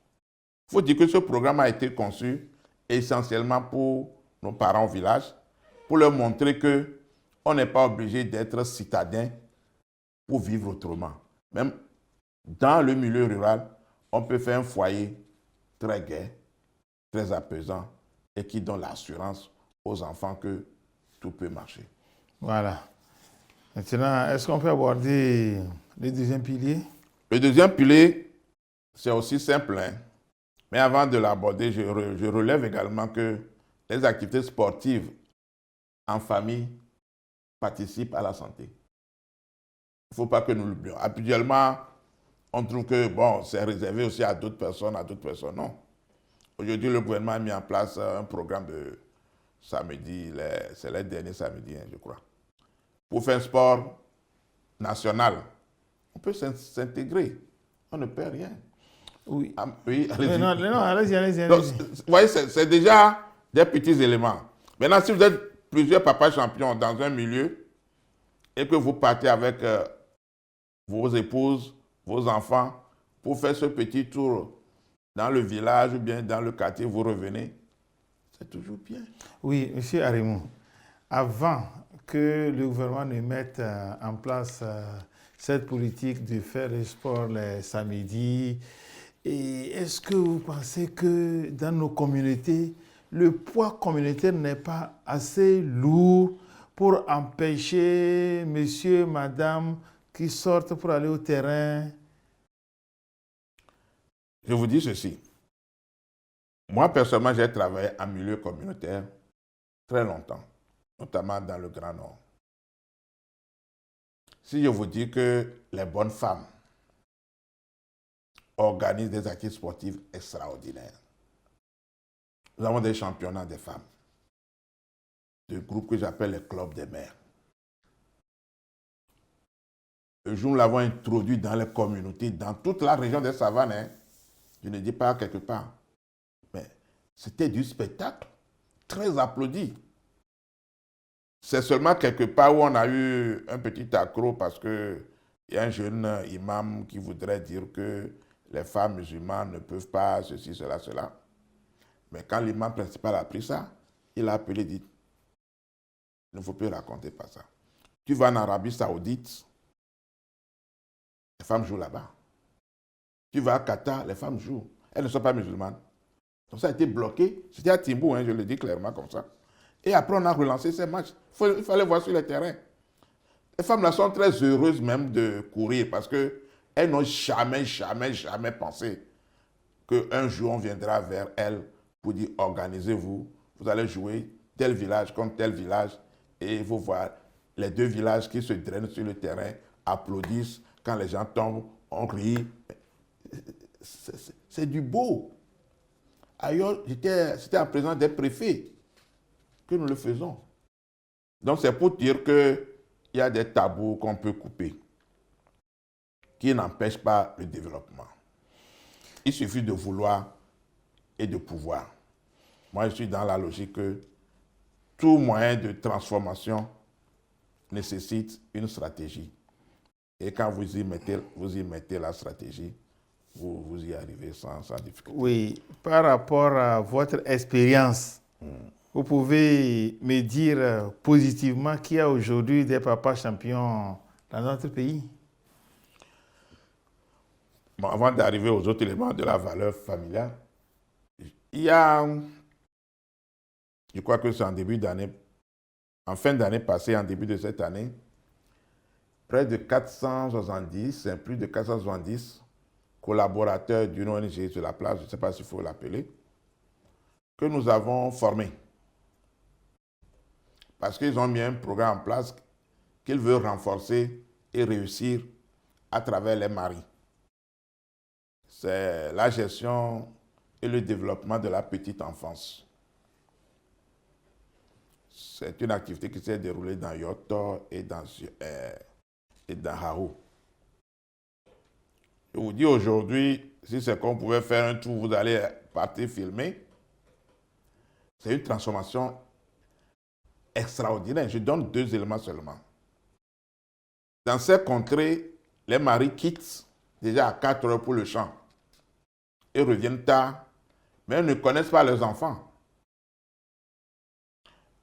il faut dire que ce programme a été conçu essentiellement pour nos parents au village, pour leur montrer qu'on n'est pas obligé d'être citadin pour vivre autrement. Même dans le milieu rural, on peut faire un foyer très gai, très apaisant et qui donne l'assurance aux enfants que tout peut marcher.
Voilà. Maintenant, est-ce qu'on peut aborder le deuxième pilier?
Le deuxième pilier, c'est aussi simple, hein? Mais avant de l'aborder, je relève également que les activités sportives en famille participent à la santé. Il ne faut pas que nous l'oublions. Habituellement, on trouve que bon, c'est réservé aussi à d'autres personnes, non. Aujourd'hui, le gouvernement a mis en place un programme de samedi, c'est les derniers samedis, hein, je crois, pour faire un sport national on peut s'intégrer. On ne perd rien.
Oui.
Ah, oui, allez-y.
Non, allez-y.
Donc, vous voyez, c'est déjà des petits éléments. Maintenant, si vous êtes plusieurs papas champions dans un milieu et que vous partez avec vos épouses, vos enfants, pour faire ce petit tour dans le village ou bien dans le quartier, vous revenez, c'est toujours bien.
Oui, M. Arimou, avant que le gouvernement ne mette en place cette politique de faire le sport les samedis, et est-ce que vous pensez que dans nos communautés, le poids communautaire n'est pas assez lourd pour empêcher monsieur, madame qui sortent pour aller au terrain?
Je vous dis ceci. Moi, personnellement, j'ai travaillé en milieu communautaire très longtemps, notamment dans le Grand Nord. Si je vous dis que les bonnes femmes organisent des activités sportives extraordinaires, nous avons des championnats des femmes, de groupes que j'appelle les clubs des mères. Le jour où nous l'avons introduit dans les communautés, dans toute la région des savanes, hein, je ne dis pas quelque part, mais c'était du spectacle très applaudi. C'est seulement quelque part où on a eu un petit accroc parce qu'il y a un jeune imam qui voudrait dire que les femmes musulmanes ne peuvent pas ceci, cela, cela. Mais quand l'imam principal a pris ça, il a appelé et dit, il ne faut plus raconter pas ça. Tu vas en Arabie Saoudite, les femmes jouent là-bas. Tu vas à Qatar, les femmes jouent. Elles ne sont pas musulmanes. Donc ça a été bloqué. C'était à Timbou, hein, je le dis clairement comme ça. Et après, on a relancé ces matchs. Il fallait voir sur le terrain. Les femmes là sont très heureuses même de courir parce qu'elles n'ont jamais pensé qu'un jour on viendra vers elles pour dire organisez-vous, vous allez jouer tel village contre tel village et vous voir les deux villages qui se drainent sur le terrain, applaudissent, quand les gens tombent, on rit. C'est du beau. Ailleurs, c'était en présence des préfets que nous le faisons. Donc c'est pour dire qu'il y a des tabous qu'on peut couper qui n'empêchent pas le développement. Il suffit de vouloir et de pouvoir. Moi, je suis dans la logique que tout moyen de transformation nécessite une stratégie. Et quand vous y mettez la stratégie, vous y arrivez sans difficulté.
Oui, par rapport à votre expérience, vous pouvez me dire positivement qu'il y a aujourd'hui des papas champions dans notre pays?
Bon, avant d'arriver aux autres éléments de la valeur familiale, il y a, je crois que c'est en fin d'année passée, en début de cette année, près de 470, plus de 470 collaborateurs d'une ONG sur la place, je ne sais pas s'il faut l'appeler, que nous avons formés. Parce qu'ils ont mis un programme en place qu'ils veulent renforcer et réussir à travers les maris. C'est la gestion et le développement de la petite enfance. C'est une activité qui s'est déroulée dans Yoto et dans Hao. Je vous dis aujourd'hui, si c'est qu'on pouvait faire un tour, vous allez partir filmer. C'est une transformation extraordinaire. Je donne 2 éléments seulement. Dans ces contrées, les maris quittent déjà à 4 heures pour le champ et reviennent tard, mais ils ne connaissent pas leurs enfants.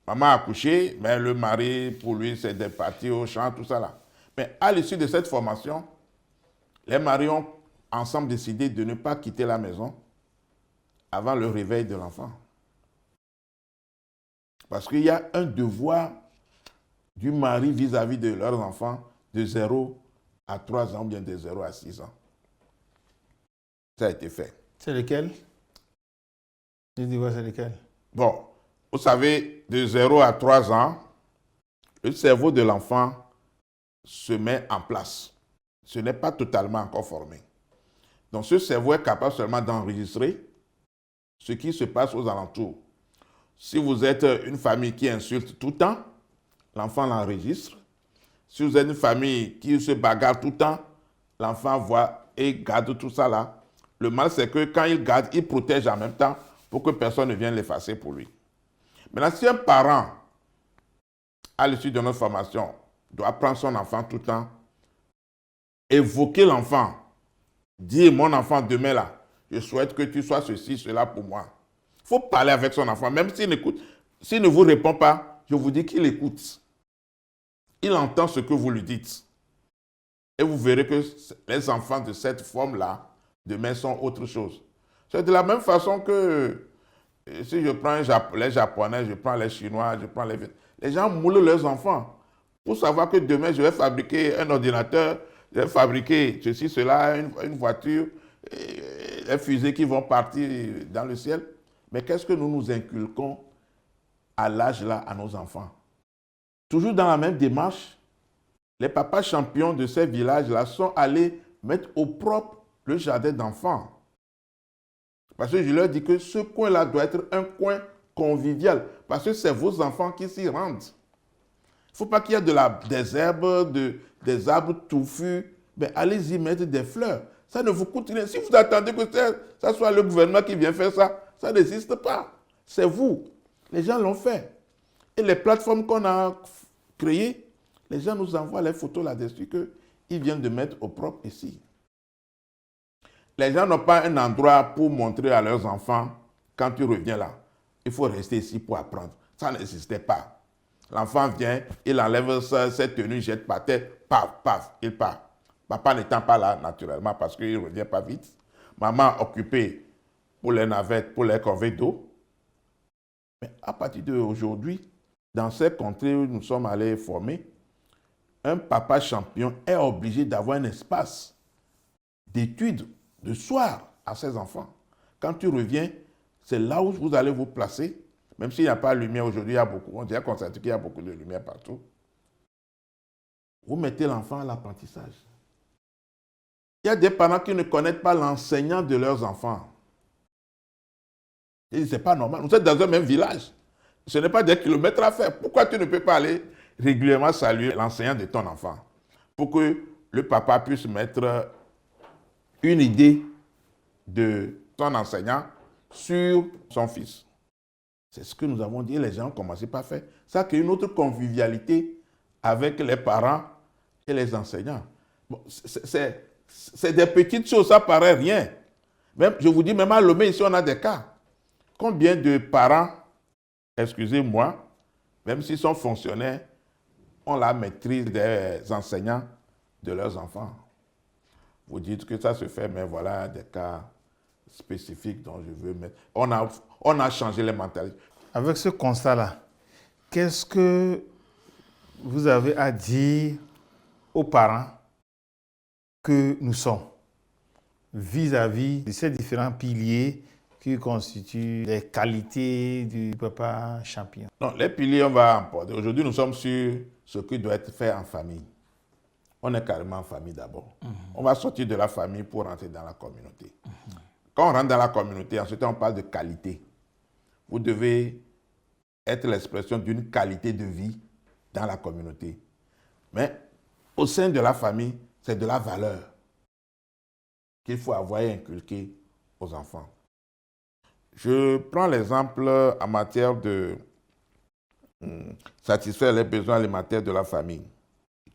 Maman a accouché, mais le mari, pour lui, c'est de partir au champ, tout ça là. Mais à l'issue de cette formation, les maris ont ensemble décidé de ne pas quitter la maison avant le réveil de l'enfant. Parce qu'il y a un devoir du mari vis-à-vis de leurs enfants de 0 à 3 ans ou bien de 0 à 6 ans. Ça a été fait.
C'est lequel? Je dis, c'est lequel?
Bon, vous savez, de 0 à 3 ans, le cerveau de l'enfant se met en place. Ce n'est pas totalement encore formé. Donc ce cerveau est capable seulement d'enregistrer ce qui se passe aux alentours. Si vous êtes une famille qui insulte tout le temps, l'enfant l'enregistre. Si vous êtes une famille qui se bagarre tout le temps, l'enfant voit et garde tout ça là. Le mal, c'est que quand il garde, il protège en même temps pour que personne ne vienne l'effacer pour lui. Maintenant, si un parent, à l'issue de notre formation, doit prendre son enfant tout le temps, évoquer l'enfant, dire mon enfant demain là, je souhaite que tu sois ceci, cela pour moi. Il faut parler avec son enfant, même s'il n'écoute, s'il ne vous répond pas, je vous dis qu'il écoute. Il entend ce que vous lui dites. Et vous verrez que les enfants de cette forme-là, demain, sont autre chose. C'est de la même façon que si je prends les Japonais, je prends les Chinois, je prends les gens moulent leurs enfants pour savoir que demain, je vais fabriquer un ordinateur, je vais fabriquer ceci, cela, une voiture, les fusées qui vont partir dans le ciel. Mais qu'est-ce que nous nous inculquons à l'âge là à nos enfants? Toujours dans la même démarche, les papas champions de ces villages-là sont allés mettre au propre le jardin d'enfants. Parce que je leur dis que ce coin-là doit être un coin convivial. Parce que c'est vos enfants qui s'y rendent. Il ne faut pas qu'il y ait des herbes, des arbres touffus. Mais allez-y mettre des fleurs. Ça ne vous coûte rien. Si vous attendez que ça soit le gouvernement qui vient faire ça, ça n'existe pas. C'est vous. Les gens l'ont fait. Et les plateformes qu'on a créées, les gens nous envoient les photos là-dessus qu'ils viennent de mettre au propre ici. Les gens n'ont pas un endroit pour montrer à leurs enfants, quand tu reviens là, il faut rester ici pour apprendre. Ça n'existait pas. L'enfant vient, il enlève cette tenue, jette par terre, paf, paf, il part. Papa n'étant pas là, naturellement, parce qu'il ne revient pas vite. Maman occupée pour les navettes, pour les corvées d'eau. Mais à partir d'aujourd'hui, dans ces contrées où nous sommes allés former, un papa champion est obligé d'avoir un espace d'études de soir à ses enfants. Quand tu reviens, c'est là où vous allez vous placer. Même s'il n'y a pas de lumière aujourd'hui, il y a beaucoup. On dirait constaté qu'il y a beaucoup de lumière partout. Vous mettez l'enfant à l'apprentissage. Il y a des parents qui ne connaissent pas l'enseignant de leurs enfants. Ils disent, c'est pas normal. Nous sommes dans un même village. Ce n'est pas des kilomètres à faire. Pourquoi tu ne peux pas aller régulièrement saluer l'enseignant de ton enfant? Pour que le papa puisse mettre une idée de son enseignant sur son fils. C'est ce que nous avons dit, les gens ont commencé par faire. Ça crée une autre convivialité avec les parents et les enseignants. Bon, c'est des petites choses, ça paraît rien. Même, je vous dis, même à Lomé, ici, on a des cas. Combien de parents, excusez-moi, même s'ils sont fonctionnaires, ont la maîtrise des enseignants de leurs enfants? Vous dites que ça se fait, mais voilà des cas spécifiques dont je veux mettre. On a changé les mentalités.
Avec ce constat-là, qu'est-ce que vous avez à dire aux parents que nous sommes vis-à-vis de ces différents piliers qui constituent les qualités du papa champion?
Non, les piliers, on va emporter. Aujourd'hui, nous sommes sur ce qui doit être fait en famille. On est carrément en famille d'abord. On va sortir de la famille pour rentrer dans la communauté. Quand on rentre dans la communauté, ensuite on parle de qualité. Vous devez être l'expression d'une qualité de vie dans la communauté. Mais au sein de la famille, c'est de la valeur qu'il faut avoir et inculquer aux enfants. Je prends l'exemple en matière de satisfaire les besoins alimentaires de la famille,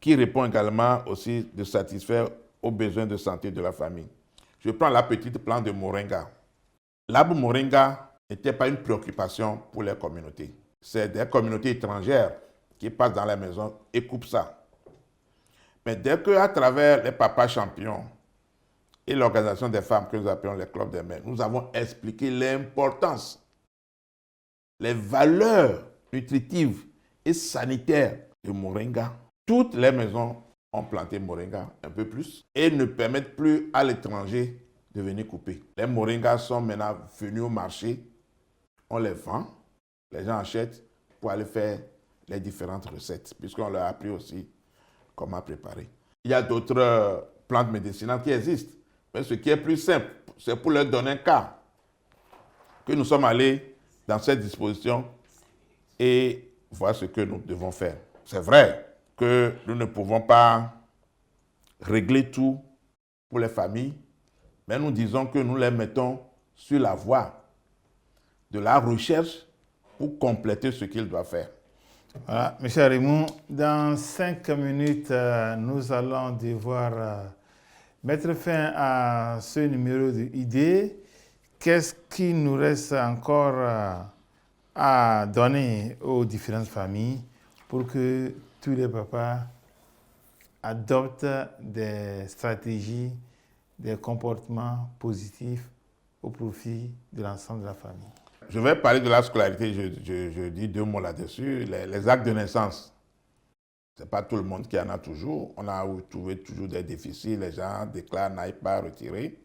qui répond également aussi de satisfaire aux besoins de santé de la famille. Je prends la petite plante de moringa. L'arbre moringa n'était pas une préoccupation pour les communautés. C'est des communautés étrangères qui passent dans la maison et coupent ça. Mais dès qu'à travers les papas champions et l'organisation des femmes que nous appelons les clubs des mères, nous avons expliqué l'importance, les valeurs nutritives et sanitaires du moringa, toutes les maisons ont planté moringa un peu plus et ne permettent plus à l'étranger de venir couper. Les moringas sont maintenant venus au marché, on les vend, les gens achètent pour aller faire les différentes recettes, puisqu'on leur a appris aussi comment préparer. Il y a d'autres plantes médicinales qui existent, mais ce qui est plus simple, c'est pour leur donner un cas que nous sommes allés dans cette disposition et voir ce que nous devons faire. C'est vrai que nous ne pouvons pas régler tout pour les familles, mais nous disons que nous les mettons sur la voie de la recherche pour compléter ce qu'ils doivent faire.
Voilà, M. Arimou, dans 5 minutes, nous allons devoir mettre fin à ce numéro d'idées. Qu'est-ce qui nous reste encore à donner aux différentes familles pour que tous les papas adoptent des stratégies, des comportements positifs au profit de l'ensemble de la famille?
Je vais parler de la scolarité, je dis 2 mots là-dessus. Les actes de naissance, ce n'est pas tout le monde qui en a toujours. On a trouvé toujours des déficits, les gens déclarent n'aillent pas retirer.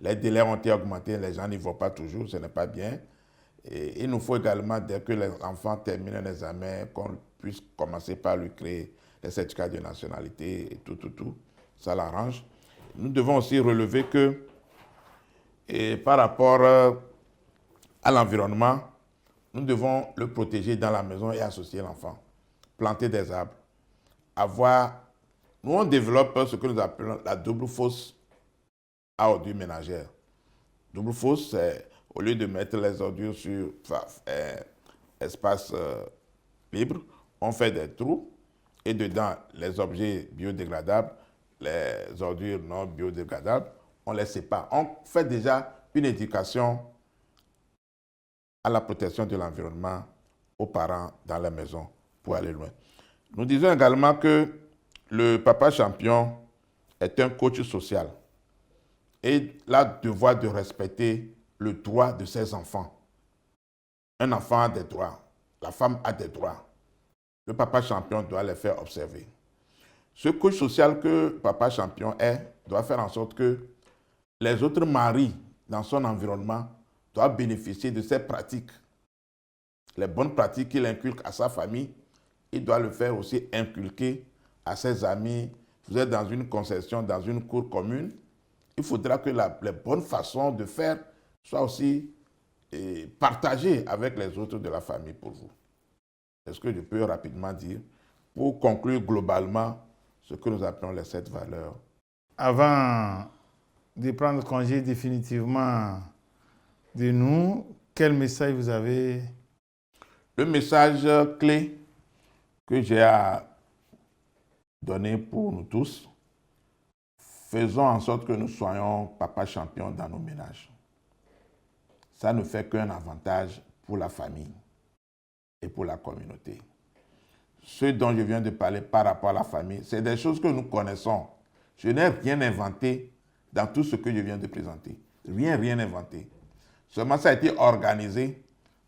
Les délais ont été augmentés, les gens n'y vont pas toujours, ce n'est pas bien. Et il nous faut également, dès que les enfants terminent un examen, qu'on puisse commencer par lui créer des certificats de nationalité et tout. Ça l'arrange. Nous devons aussi relever que, et par rapport à l'environnement, nous devons le protéger dans la maison et associer l'enfant. Planter des arbres. Nous, on développe ce que nous appelons la double fosse à ordures ménagères. Double fosse, c'est au lieu de mettre les ordures sur espace libre, on fait des trous et dedans, les objets biodégradables, les ordures non biodégradables, on les sépare. On fait déjà une éducation à la protection de l'environnement aux parents dans la maison pour aller loin. Nous disons également que le papa champion est un coach social et il a le devoir de respecter le droit de ses enfants. Un enfant a des droits, la femme a des droits. Le papa champion doit les faire observer. Ce coach social que papa champion doit faire en sorte que les autres maris dans son environnement doivent bénéficier de ces pratiques. Les bonnes pratiques qu'il inculque à sa famille, il doit le faire aussi inculquer à ses amis. Vous êtes dans une concession, dans une cour commune, il faudra que les bonnes façons de faire soient aussi partagées avec les autres de la famille pour vous. C'est ce que je peux rapidement dire pour conclure globalement ce que nous appelons les 7 valeurs.
Avant de prendre congé définitivement de nous, quel message vous avez?
Le message clé que j'ai à donner pour nous tous, faisons en sorte que nous soyons papa champions dans nos ménages. Ça ne fait qu'un avantage pour la famille et pour la communauté. Ce dont je viens de parler par rapport à la famille, c'est des choses que nous connaissons. Je n'ai rien inventé dans tout ce que je viens de présenter. Rien inventé. Seulement, ça a été organisé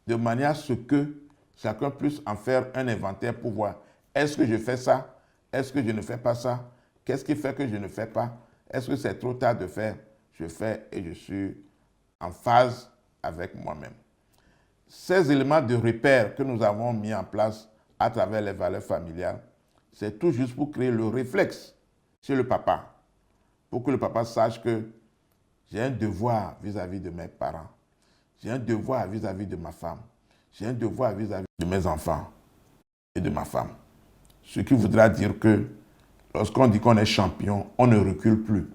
de manière à ce que chacun puisse en faire un inventaire pour voir est-ce que je fais ça? Est-ce que je ne fais pas ça? Qu'est-ce qui fait que je ne fais pas? Est-ce que c'est trop tard de faire? Je fais et je suis en phase avec moi-même. Ces éléments de repère que nous avons mis en place à travers les valeurs familiales, c'est tout juste pour créer le réflexe chez le papa, pour que le papa sache que j'ai un devoir vis-à-vis de mes parents, j'ai un devoir vis-à-vis de ma femme, j'ai un devoir vis-à-vis de mes enfants et de ma femme. Ce qui voudra dire que lorsqu'on dit qu'on est champion, on ne recule plus.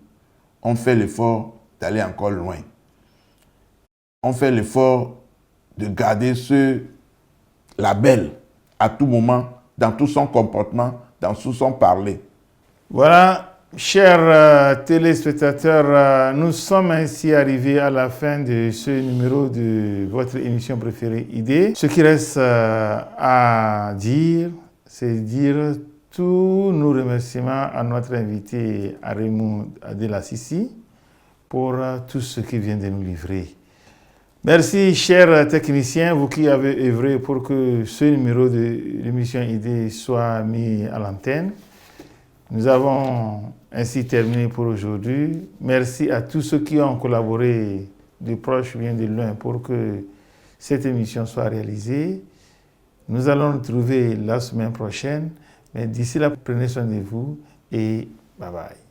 On fait l'effort d'aller encore loin. On fait l'effort de garder ce label à tout moment, dans tout son comportement, dans tout son parler.
Voilà, chers téléspectateurs, nous sommes ainsi arrivés à la fin de ce numéro de votre émission préférée Idées. Ce qui reste à dire, c'est dire tous nos remerciements à notre invité Arimou Adelassisi pour tout ce qu'il vient de nous livrer. Merci, chers techniciens, vous qui avez œuvré pour que ce numéro de l'émission Idées soit mis à l'antenne. Nous avons ainsi terminé pour aujourd'hui. Merci à tous ceux qui ont collaboré de proche ou bien de loin pour que cette émission soit réalisée. Nous allons nous retrouver la semaine prochaine. Mais d'ici là, prenez soin de vous et bye bye.